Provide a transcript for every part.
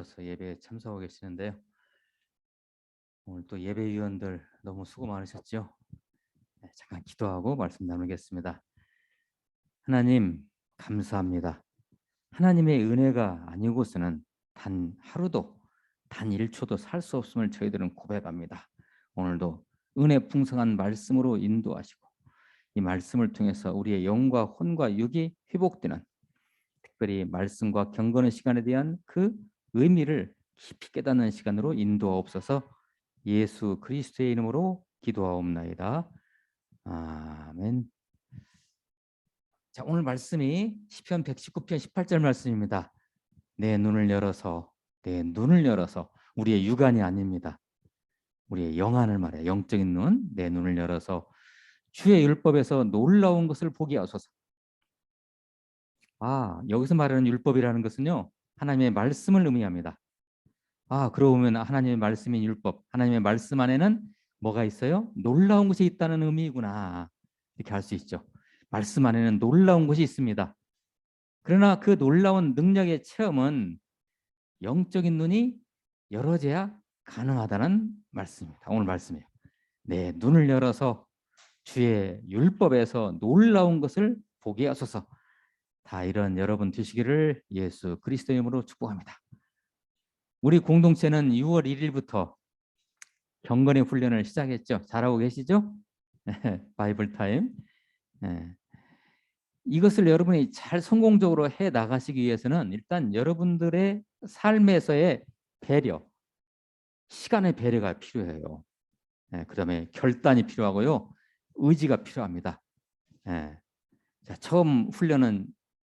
오셔서 예배에 참석하고 계시는데요. 오늘 또 예배위원들 너무 수고 많으셨죠? 네, 잠깐 기도하고 말씀 나누겠습니다. 하나님 감사합니다. 하나님의 은혜가 아니고서는 단 하루도 단 1초도 살 수 없음을 저희들은 고백합니다. 오늘도 은혜 풍성한 말씀으로 인도하시고 이 말씀을 통해서 우리의 영과 혼과 육이 회복되는, 특별히 말씀과 경건의 시간에 대한 그 의미를 깊이 깨닫는 시간으로 인도하옵소서. 예수 그리스도의 이름으로 기도하옵나이다. 아멘. 자, 오늘 말씀이 시편 119편 18절 말씀입니다. 내 눈을 열어서, 내 눈을 열어서, 우리의 육안이 아닙니다. 우리의 영안을 말해요. 영적인 눈, 내 눈을 열어서 주의 율법에서 놀라운 것을 보게 하소서. 여기서 말하는 율법이라는 것은요, 하나님의 말씀을 의미합니다. 그러고 보면 하나님의 말씀인 율법, 하나님의 말씀 안에는 뭐가 있어요? 놀라운 것이 있다는 의미구나. 이렇게 할 수 있죠. 말씀 안에는 놀라운 것이 있습니다. 그러나 그 놀라운 능력의 체험은 영적인 눈이 열어져야 가능하다는 말씀입니다. 오늘 말씀이에요. 내 눈을 열어서 주의 율법에서 놀라운 것을 보게 하소서. 다 이런 여러분 되시기를 예수 그리스도 이름으로 축복합니다. 우리 공동체는 6월 1일부터 경건의 훈련을 시작했죠. 잘하고 계시죠? 바이블 타임. 이것을 여러분이 잘 성공적으로 해 나가시기 위해서는 일단 여러분들의 삶에서의 배려, 시간의 배려가 필요해요. 그다음에 결단이 필요하고요. 의지가 필요합니다. 자, 처음 훈련은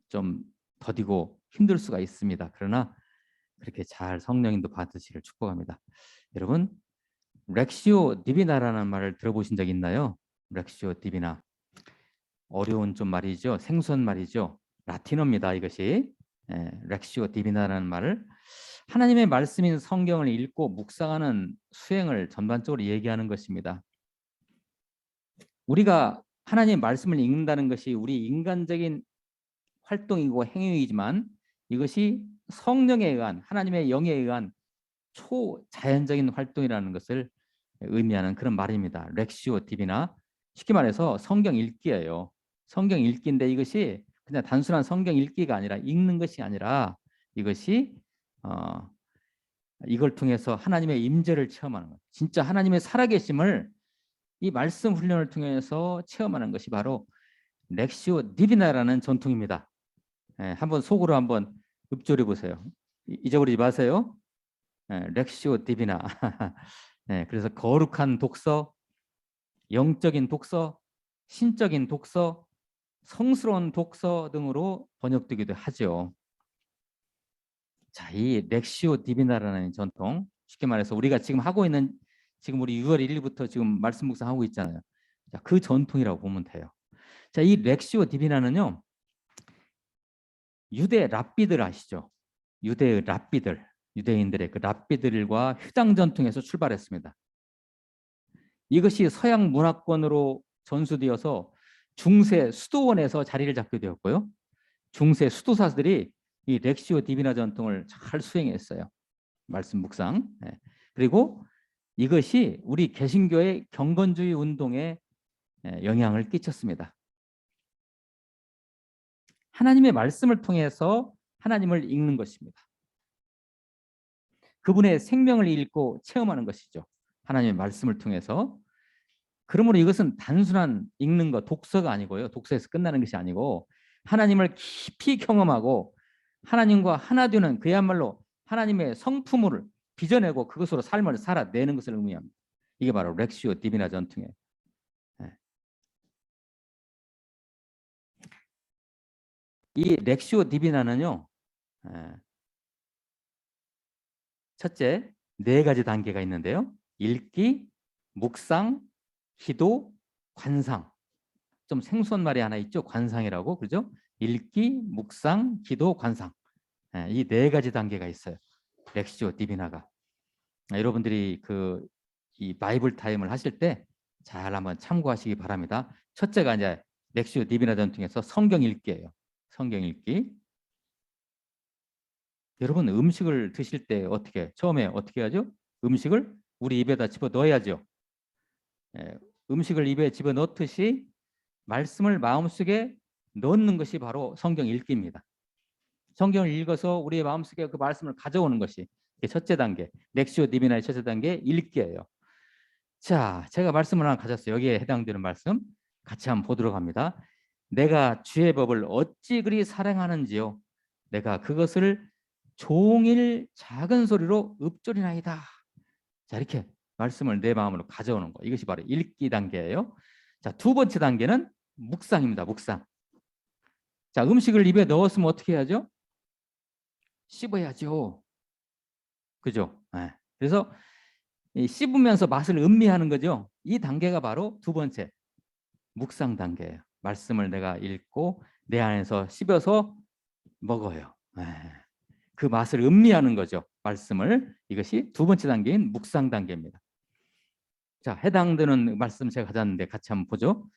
좀 더디고 힘들 수가 있습니다. 그러나 그렇게 잘 성령님도 받으시기를 축복합니다. 여러분, 렉시오 디비나라는 말을 들어보신 적 있나요? 렉시오 디비나. 어려운 좀 말이죠. 생소한 말이죠. 라틴어입니다. 이것이. 렉시오 디비나라는 말을 하나님의 말씀인 성경을 읽고 묵상하는 수행을 전반적으로 얘기하는 것입니다. 우리가 하나님의 말씀을 읽는다는 것이 우리 인간적인 활동이고 행위이지만 이것이 성령에 의한, 하나님의 영에 의한 초자연적인 활동이라는 것을 의미하는 그런 말입니다. 렉시오 디비나. 쉽게 말해서 성경 읽기예요. 성경 읽기인데 이것이 그냥 단순한 성경 읽기가 아니라 읽는 것이 아니라 이것이 이걸 통해서 하나님의 임재를 체험하는 거예요. 진짜 하나님의 살아계심을 이 말씀 훈련을 통해서 체험하는 것이 바로 렉시오 디비나라는 전통입니다. 한번 속으로 한번 읊조려 보세요. 잊어버리지 마세요. 렉시오 디비나. 그래서 거룩한 독서, 영적인 독서, 신적인 독서, 성스러운 독서 등으로 번역되기도 하죠. 자, 이 렉시오 디비나라는 전통, 쉽게 말해서 우리가 지금 하고 있는, 지금 우리 6월 1일부터 지금 말씀 묵상하고 있잖아요. 자, 그 전통이라고 보면 돼요. 자, 이 렉시오 디비나는요, 유대 랍비들 아시죠? 유대의 랍비들, 유대인들의 그 랍비들과 휴당 전통에서 출발했습니다. 이것이 서양 문화권으로 전수되어서 중세 수도원에서 자리를 잡게 되었고요. 중세 수도사들이 이 렉시오 디비나 전통을 잘 수행했어요. 말씀 묵상. 그리고 이것이 우리 개신교의 경건주의 운동에 영향을 끼쳤습니다. 하나님의 말씀을 통해서 하나님을 읽는 것입니다. 그분의 생명을 읽고 체험하는 것이죠. 하나님의 말씀을 통해서. 그러므로 이것은 단순한 읽는 것, 독서가 아니고요. 독서에서 끝나는 것이 아니고 하나님을 깊이 경험하고 하나님과 하나 되는 그야말로 하나님의 성품을 빚어내고 그것으로 삶을 살아내는 것을 의미합니다. 이게 바로 렉시오 디비나 전통이에요. 이 렉시오 디비나는요, 첫째, 4가지 단계가 있는데요. 읽기, 묵상, 기도, 관상. 좀 생소한 말이 하나 있죠. 관상이라고. 그죠? 읽기, 묵상, 기도, 관상. 이 4가지 단계가 있어요. 렉시오 디비나가. 여러분들이 이 바이블 타임을 하실 때 잘 한번 참고하시기 바랍니다. 첫째가 이제 렉시오 디비나 전통에서 성경 읽기예요. 성경 읽기. 여러분 음식을 드실 때 어떻게 처음에 어떻게 하죠? 음식을 우리 입에다 집어 넣어야죠. 예, 음식을 입에 집어 넣듯이 말씀을 마음속에 넣는 것이 바로 성경 읽기입니다. 성경을 읽어서 우리의 마음속에 그 말씀을 가져오는 것이 첫째 단계, 렉시오 디비나의 첫째 단계 읽기예요. 자, 제가 말씀을 하나 가졌어요. 여기에 해당되는 말씀 같이 한번 보도록 합니다. 내가 주의 법을 어찌 그리 사랑하는지요. 내가 그것을 종일 작은 소리로 읊조리나이다. 자, 이렇게 말씀을 내 마음으로 가져오는 거. 이것이 바로 읽기 단계예요. 자, 두 번째 단계는 묵상입니다. 묵상. 자, 음식을 입에 넣었으면 어떻게 해야죠? 씹어야죠. 그죠? 네. 그래서 씹으면서 맛을 음미하는 거죠. 이 단계가 바로 두 번째 묵상 단계예요. 말씀을 내가 읽고 내 안에서 씹어서 먹어요. 네. 그 맛을 음미하는 거죠. 말씀을. 이것이 두 번째 단계인 묵상 단계입니다. 자, 해당되는 말씀 제가 가져왔는데 같이 한번 보죠.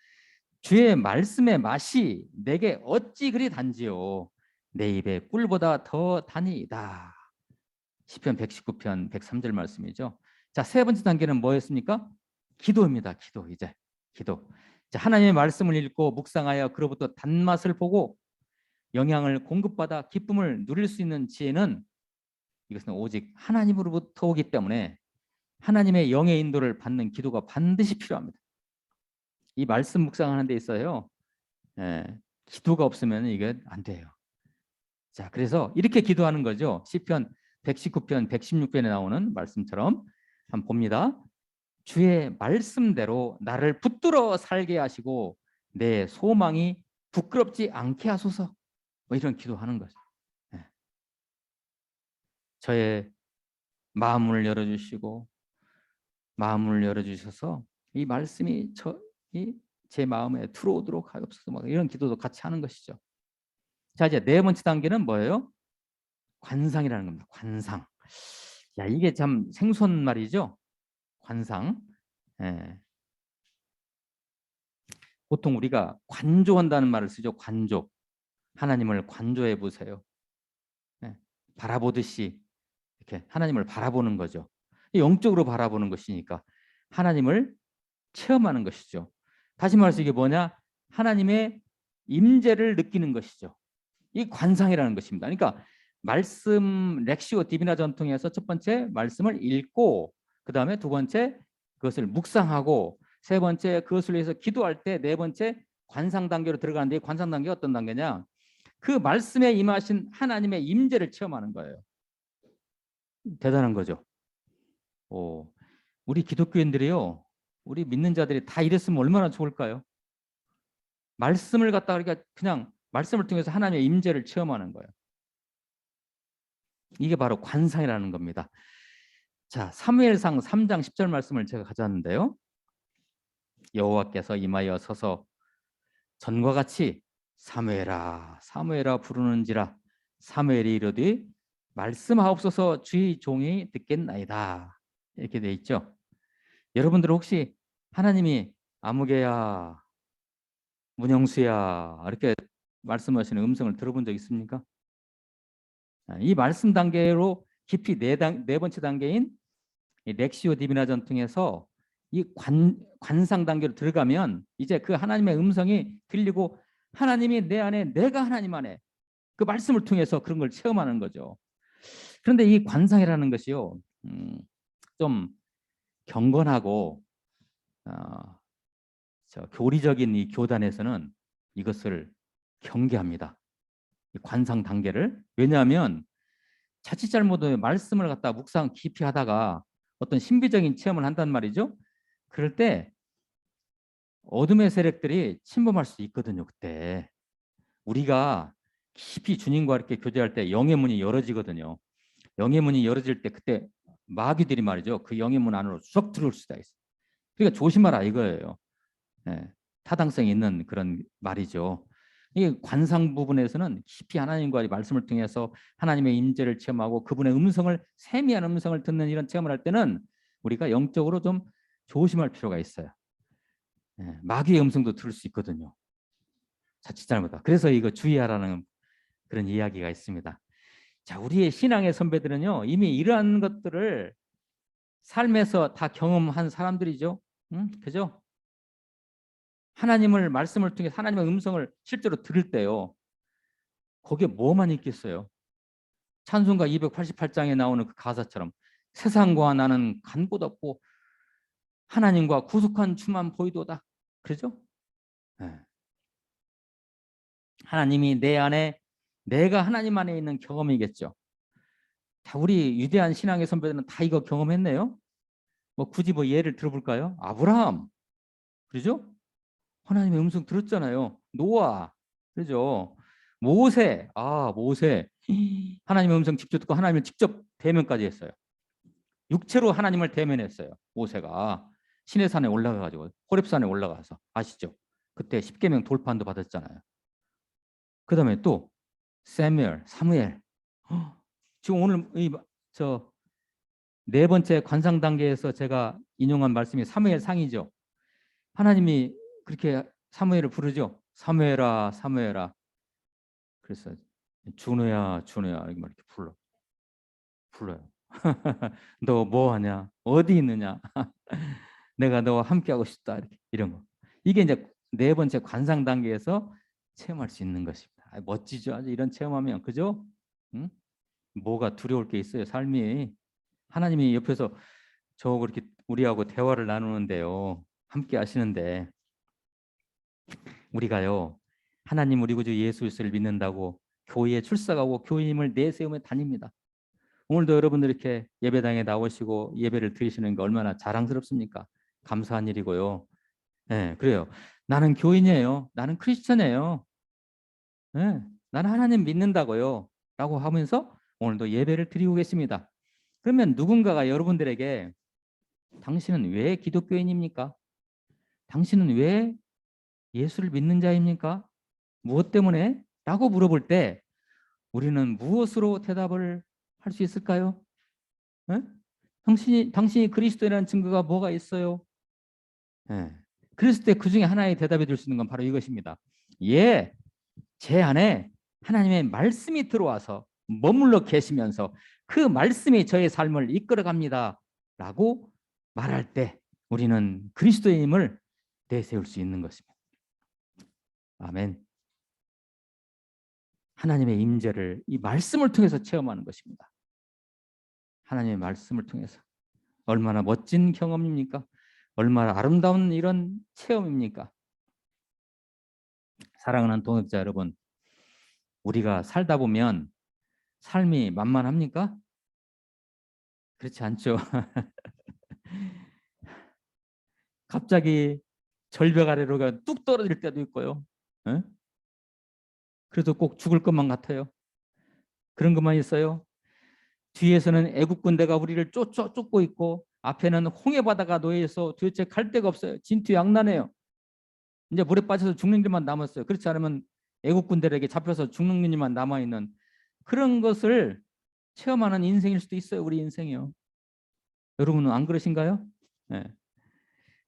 주의 말씀의 맛이 내게 어찌 그리 단지요. 내 입에 꿀보다 더 다니이다. 시편 119편 103절 말씀이죠. 자, 세 번째 단계는 뭐였습니까? 기도입니다. 기도. 이제 기도. 자, 하나님의 말씀을 읽고 묵상하여 그로부터 단맛을 보고 영향을 공급받아 기쁨을 누릴 수 있는 지혜는 이것은 오직 하나님으로부터 오기 때문에 하나님의 영의 인도를 받는 기도가 반드시 필요합니다. 이 말씀 묵상하는 데 있어요. 기도가 없으면 이게 안 돼요. 자, 그래서 이렇게 기도하는 거죠. 시편 119편, 116편에 나오는 말씀처럼 한번 봅니다. 주의 말씀대로 나를 붙들어 살게 하시고 내 소망이 부끄럽지 않게 하소서. 뭐 이런 기도하는 거죠. 저의 마음을 열어주시고 마음을 열어주셔서 이 말씀이 제 마음에 들어오도록 하옵소서. 막 이런 기도도 같이 하는 것이죠. 자, 이제 네 번째 단계는 뭐예요? 관상이라는 겁니다. 관상. 야, 이게 참 생소한 말이죠. 관상. 예. 보통 우리가 관조한다는 말을 쓰죠. 관조. 하나님을 관조해 보세요. 예. 바라보듯이 이렇게 하나님을 바라보는 거죠. 영적으로 바라보는 것이니까 하나님을 체험하는 것이죠. 다시 말해서 이게 뭐냐? 하나님의 임재를 느끼는 것이죠. 이 관상이라는 것입니다. 그러니까 말씀 렉시오 디비나 전통에서 첫 번째 말씀을 읽고 그 다음에 두 번째 그것을 묵상하고 세 번째 그것을 위해서 기도할 때 네 번째 관상 단계로 들어가는데 이 관상 단계가 어떤 단계냐? 그 말씀에 임하신 하나님의 임재를 체험하는 거예요. 대단한 거죠. 우리 기독교인들이요, 우리 믿는 자들이 다 이랬으면 얼마나 좋을까요? 말씀을 갖다가 그냥 말씀을 통해서 하나님의 임재를 체험하는 거예요. 이게 바로 관상이라는 겁니다. 자, 사무엘상 3장 10절 말씀을 제가 가져왔는데요. 여호와께서 임하여 서서 전과 같이 사무엘아 사무엘아 부르는지라 사무엘이 이르되 말씀하옵소서 주의 종이 듣겠나이다. 이렇게 돼 있죠. 여러분들 혹시 하나님이 아무개야 문영수야 이렇게 말씀하시는 음성을 들어본 적 있습니까? 이 말씀 단계로 깊이 네 번째 단계인 렉시오 디비나 전통에서 이 관상 단계로 들어가면 이제 그 하나님의 음성이 들리고 하나님이 내 안에 내가 하나님 안에 그 말씀을 통해서 그런 걸 체험하는 거죠. 그런데 이 관상이라는 것이요, 좀 경건하고 교리적인 이 교단에서는 이것을 경계합니다. 이 관상 단계를. 왜냐하면 자칫 잘못하면 말씀을 갖다 묵상 깊이 하다가 어떤 신비적인 체험을 한단 말이죠. 그럴 때 어둠의 세력들이 침범할 수 있거든요. 그때 우리가 깊이 주님과 이렇게 교제할 때 영의 문이 열어지거든요. 영의 문이 열어질 때 그때 마귀들이 말이죠. 그 영의 문 안으로 쑥 들어올 수가 있어요. 그러니까 조심하라 이거예요. 네, 타당성이 있는 그런 말이죠. 이 관상 부분에서는 깊이 하나님과의 말씀을 통해서 하나님의 임재를 체험하고 그분의 음성을 세미한 음성을 듣는 이런 체험을 할 때는 우리가 영적으로 좀 조심할 필요가 있어요. 마귀의 음성도 들을 수 있거든요. 자칫 잘못하다. 그래서 이거 주의하라는 그런 이야기가 있습니다. 자, 우리의 신앙의 선배들은요, 이미 이러한 것들을 삶에서 다 경험한 사람들이죠. 응? 그죠? 하나님을 말씀을 통해 하나님의 음성을 실제로 들을 때요. 거기에 뭐만 있겠어요? 찬송가 288장에 나오는 그 가사처럼 세상과 나는 간 곳 없고 하나님과 구속한 주만 보이도다. 그러죠? 네. 하나님이 내 안에 내가 하나님 안에 있는 경험이겠죠. 다 우리 위대한 신앙의 선배들은 다 이거 경험했네요. 뭐 굳이 뭐 예를 들어볼까요? 아브라함, 그러죠? 하나님의 음성 들었잖아요. 노아, 그러죠? 모세, 모세, 하나님의 음성 직접 듣고 하나님을 직접 대면까지 했어요. 육체로 하나님을 대면했어요. 모세가 시내 산에 올라가가지고 호렙산에 올라가서 아시죠? 그때 십계명 돌판도 받았잖아요. 그다음에 또 사무엘. 지금 오늘 저 네 번째 관상 단계에서 제가 인용한 말씀이 사무엘 상이죠. 하나님이 그렇게 사무엘을 부르죠. 사무엘아, 사무엘아. 그래서 준호야, 준호야 이렇게 막 이렇게 불러요. 너 뭐 하냐? 어디 있느냐? 내가 너와 함께 하고 싶다. 이렇게 이런 거. 이게 이제 네 번째 관상 단계에서 체험할 수 있는 것입니다. 멋지죠. 아주 이런 체험하면 그죠? 응? 뭐가 두려울 게 있어요, 삶이. 하나님이 옆에서 저 그렇게 우리하고 대화를 나누는데요. 함께 하시는데 우리가요. 하나님 우리 구주 예수 그리스도를 믿는다고 교회에 출석하고 교인임을 내세우며 다닙니다. 오늘도 여러분들 이렇게 예배당에 나오시고 예배를 드리시는 게 얼마나 자랑스럽습니까? 감사한 일이고요. 네, 그래요. 나는 교인이에요. 나는 크리스천이에요. 네, 나는 하나님 믿는다고요. 라고 하면서 오늘도 예배를 드리고 계십니다. 그러면 누군가가 여러분들에게 당신은 왜 기독교인입니까? 당신은 왜 예수를 믿는 자입니까? 무엇 때문에? 라고 물어볼 때 우리는 무엇으로 대답을 할 수 있을까요? 네? 당신이 그리스도라는 증거가 뭐가 있어요? 네. 그랬을 때 그 중에 하나의 대답이 될 수 있는 건 바로 이것입니다. 예, 제 안에 하나님의 말씀이 들어와서 머물러 계시면서 그 말씀이 저의 삶을 이끌어갑니다. 라고 말할 때 우리는 그리스도임을 내세울 수 있는 것입니다. 아멘. 하나님의 임재를 이 말씀을 통해서 체험하는 것입니다. 하나님의 말씀을 통해서. 얼마나 멋진 경험입니까? 얼마나 아름다운 이런 체험입니까? 사랑하는 동역자 여러분, 우리가 살다 보면 삶이 만만합니까? 그렇지 않죠. 갑자기 절벽 아래로가 뚝 떨어질 때도 있고요. 에? 그래도 꼭 죽을 것만 같아요. 그런 것만 있어요. 뒤에서는 애국 군대가 우리를 쫓고 있고 앞에는 홍해 바다가 놓여 있어 도대체 갈 데가 없어요. 진퇴양난해요. 이제 물에 빠져서 죽는 길만 남았어요. 그렇지 않으면 애국 군대에게 잡혀서 죽는 길만 남아 있는 그런 것을 체험하는 인생일 수도 있어요. 우리 인생이요. 여러분은 안 그러신가요? 네.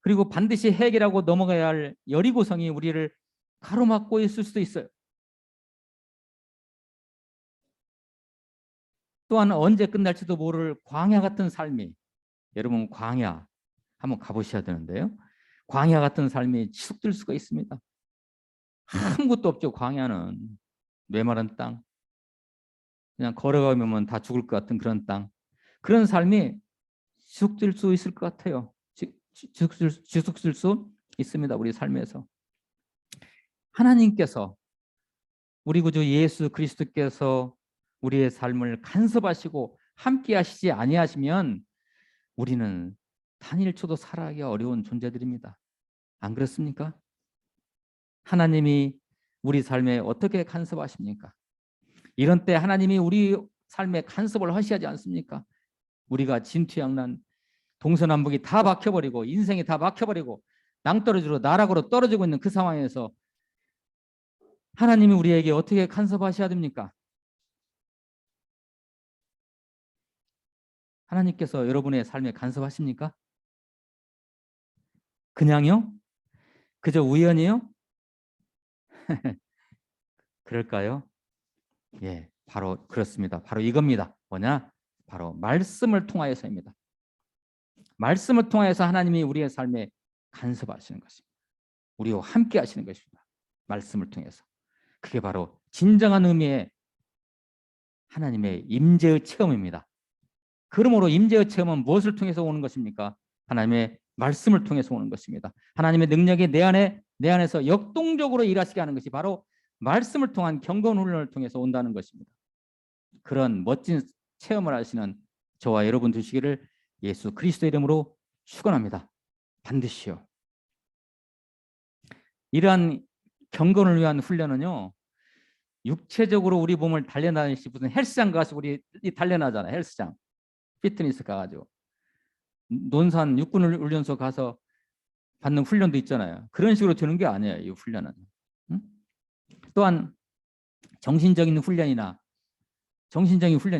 그리고 반드시 해결하고 넘어가야 할 여리고성이 우리를 가로막고 있을 수도 있어요. 또한 언제 끝날지도 모를 광야 같은 삶이 여러분 광야 한번 가보셔야 되는데요. 광야 같은 삶이 지속될 수가 있습니다. 아무것도 없죠. 광야는 메마른 땅. 그냥 걸어가면 다 죽을 것 같은 그런 땅. 그런 삶이 지속될 수 있을 것 같아요. 지속될 수 있습니다. 우리 삶에서. 하나님께서 우리 구주 예수 그리스도께서 우리의 삶을 간섭하시고 함께 하시지 아니하시면 우리는 단일초도 살아가기 어려운 존재들입니다. 안 그렇습니까? 하나님이 우리 삶에 어떻게 간섭하십니까? 이런 때 하나님이 우리 삶에 간섭을 하시지 않습니까? 우리가 진퇴양난 동서남북이 다 막혀버리고 인생이 다 막혀버리고 낭떠러지로 나락으로 떨어지고 있는 그 상황에서 하나님이 우리에게 어떻게 간섭하셔야 됩니까? 하나님께서 여러분의 삶에 간섭하십니까? 그냥요? 그저 우연이요? 그럴까요? 예. 바로 그렇습니다. 바로 이겁니다. 뭐냐? 바로 말씀을 통하여서입니다. 말씀을 통하여서 하나님이 우리의 삶에 간섭하시는 것입니다. 우리와 함께 하시는 것입니다. 말씀을 통해서. 그게 바로 진정한 의미의 하나님의 임재의 체험입니다. 그러므로 임재의 체험은 무엇을 통해서 오는 것입니까? 하나님의 말씀을 통해서 오는 것입니다. 하나님의 능력이 내 안에서 역동적으로 일하시게 하는 것이 바로 말씀을 통한 경건 훈련을 통해서 온다는 것입니다. 그런 멋진 체험을 하시는 저와 여러분 되시기를 예수 그리스도 이름으로 축원합니다. 반드시요. 이러한 경건을 위한 훈련은요, 육체적으로 우리 몸을 단련하듯이 무슨 헬스장 가서 우리 단련하잖아요. 헬스장, 피트니스 가가지고 논산 육군훈련소 가서 받는 훈련도 있잖아요. 그런 식으로 되는 게 아니에요. 이 훈련은. 또한 정신적인 훈련이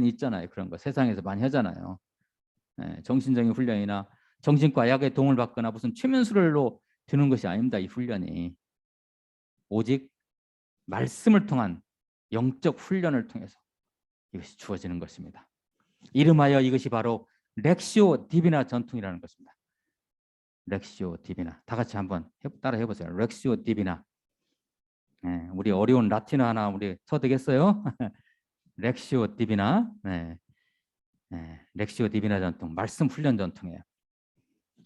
있잖아요. 그런 거 세상에서 많이 하잖아요. 정신적인 훈련이나 정신과 약의 도움을 받거나 무슨 최면술로 되는 것이 아닙니다. 이 훈련이 오직 말씀을 통한 영적 훈련을 통해서 이것이 주어지는 것입니다. 이름하여 이것이 바로 렉시오 디비나 전통이라는 것입니다. 렉시오 디비나. 다 같이 한번 따라 해보세요. 렉시오 디비나. 우리 어려운 라틴어 하나 우리 터득했어요. 렉시오 디비나. 렉시오 디비나 전통, 말씀 훈련 전통이에요.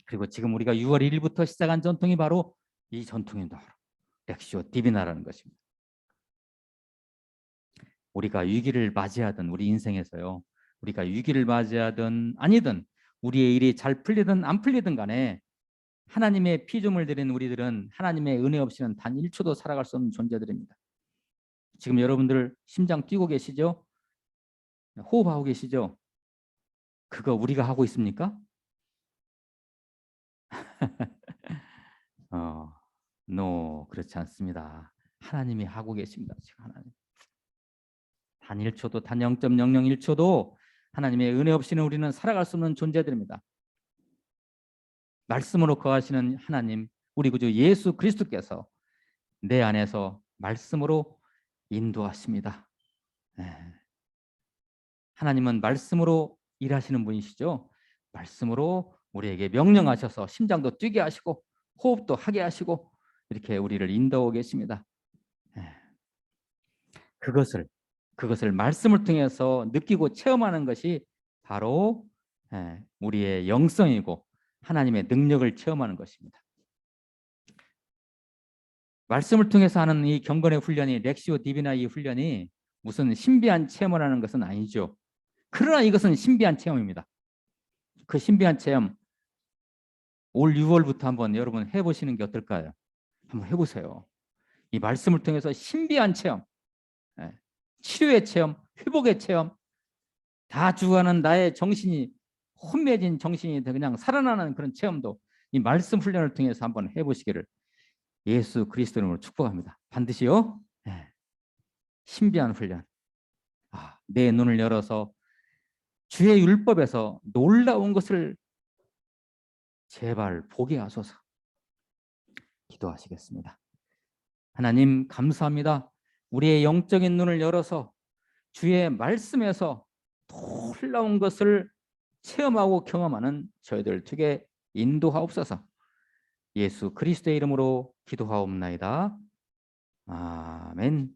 그리고 지금 우리가 6월 1일부터 시작한 전통이 바로 이 전통입니다. 렉시오 디비나라는 것입니다. 우리가 위기를 맞이하든 우리 인생에서요. 우리가 위기를 맞이하든 아니든 우리의 일이 잘 풀리든 안 풀리든 간에 하나님의 피조물 들인 우리들은 하나님의 은혜 없이는 단 1초도 살아갈 수 없는 존재들입니다. 지금 여러분들 심장 뛰고 계시죠? 호흡하고 계시죠? 그거 우리가 하고 있습니까? no, 그렇지 않습니다. 하나님이 하고 계십니다. 지금 하나님. 단 1초도, 단 0.001초도 하나님의 은혜 없이는 우리는 살아갈 수 없는 존재들입니다. 말씀으로 거하시는 하나님, 우리 구주 예수 그리스도께서 내 안에서 말씀으로 인도하십니다. 하나님은 말씀으로 일하시는 분이시죠. 말씀으로 우리에게 명령하셔서 심장도 뛰게 하시고 호흡도 하게 하시고 이렇게 우리를 인도하고 계십니다. 그것을 말씀을 통해서 느끼고 체험하는 것이 바로 우리의 영성이고 하나님의 능력을 체험하는 것입니다. 말씀을 통해서 하는 이 경건의 훈련이 렉시오 디비나 이 훈련이 무슨 신비한 체험을 하는 것은 아니죠. 그러나 이것은 신비한 체험입니다. 그 신비한 체험 올 6월부터 한번 여러분 해보시는 게 어떨까요? 한번 해보세요. 이 말씀을 통해서 신비한 체험, 치료의 체험, 회복의 체험, 다 주관하는 나의 정신이 혼매진 정신이 그냥 살아나는 그런 체험도 이 말씀 훈련을 통해서 한번 해보시기를 예수 그리스도 이름으로 축복합니다. 반드시요. 신비한 훈련. 내 눈을 열어서 주의 율법에서 놀라운 것을 제발 보게 하소서. 기도하시겠습니다. 하나님 감사합니다. 우리의 영적인 눈을 열어서 주의 말씀에서 놀라운 것을 체험하고 경험하는 저희들 되게 인도하옵소서. 예수 그리스도의 이름으로 기도하옵나이다. 아멘.